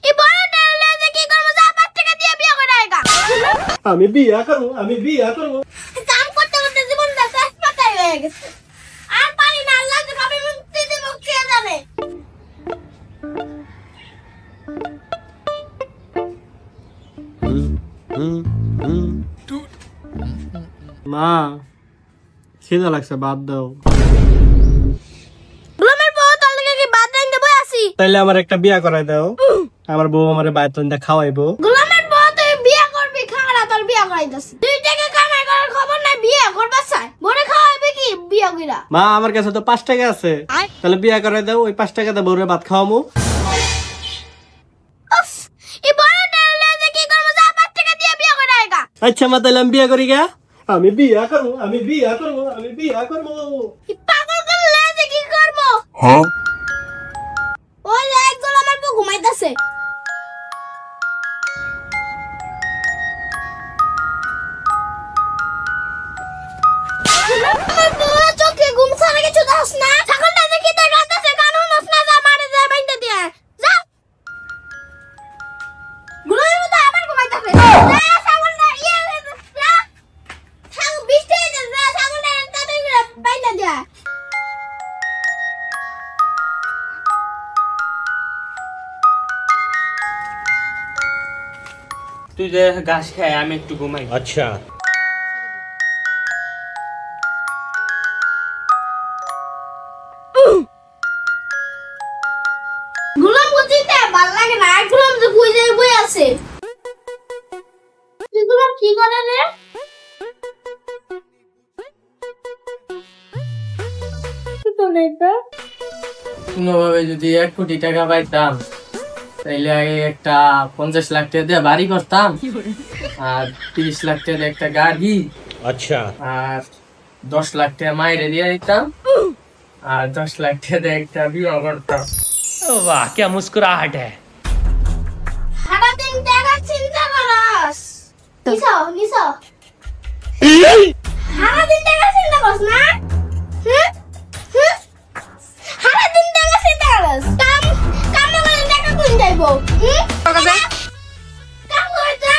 এই বড় টাইলে কি করব? যা 5 টাকা দিয়ে বিয়ে করে আইগা। আমি বিয়ে করব। কাম করতে করতে জীবনটা শেষ পাতাই হয়ে গেছে। আর পারি না, আল্লাহ যে কবে মুক্তি দেব কে জানে। মা খিদা লাগছে, বাদ দাও। গোলামের বউ তোর লাগি কি বাদ রাইন্দে বই আছি? তাইলে আমার একটা বিয়া করাই দাও, আমার বউ আমারে বাইরে তো খাওয়াইবো। গোলামের বউ তুই বিয়ে করবি, খাড়া তোর বিয়ে করাইতাছি। 2 টাকা কামাই করার খবর নাই, বিয়ে করবা চাই। বড়ে খাওয়াইবি কি বিয়ে কইরা? মা আমার কাছে তো 5 টাকা আছে, তাহলে বিয়া করাই দাও, ওই 5 টাকা দিয়ে বউরে ভাত খাওয়ামু। এই বড় টাইলে কি করব? যা 5 টাকা দিয়ে বিয়ে করে আইগা। আচ্ছা মা, তাহলে আমি বিয়া করি গা। আমি বিয়া করব। এই পাগল করলে যে কি করব? ওই যে এক গোলামের বউ ঘুমাইতাছে। চোখে ঘুম ছাড়া কিছু দাস না। ছাগলটা যে কি তোর কাছে কানুন নাস না, যা মারে যা বাইন্দা দিয়ে যা। গোলামের বউ তো আবার ঘুমাইতাছে। যা ছাগলটা যা। ছাগল বিষ্টি হইছে, যা ছাগলটা তাড়াতাড়ি করে বাইন্দা দিয়ে। তুই যে ঘাস খায়, আমি একটু ঘুমাই। আচ্ছা গোলাম গতিতে ভাল লাগে না, গোলাম যে বুঝে বই আছে। তুই গোলাম কি করে রে? কি করে এটা? কোনোভাবে যদি 1 কোটি টাকা পাইতাম, তাইলে আগে একটা 50 লাখ টাকা দিয়ে বাড়ি করতাম, আর 30 লাখ টাকা দিয়ে একটা গাড়ি, আচ্ছা আর 10 লাখ টাকা মাইরে দিয়ে দিতাম, আর 10 লাখ টাকা দিয়ে একটা বিয়ে করতাম। वाह क्या मुस्कुराहट है। সারাদিন টাকা চিন্তা করস। নিছো সারাদিন টাকা চিন্তা করস না? সারাদিন টাকা চিন্তা করস। কাম করে টাকা কোন যাইবো? কাম করতা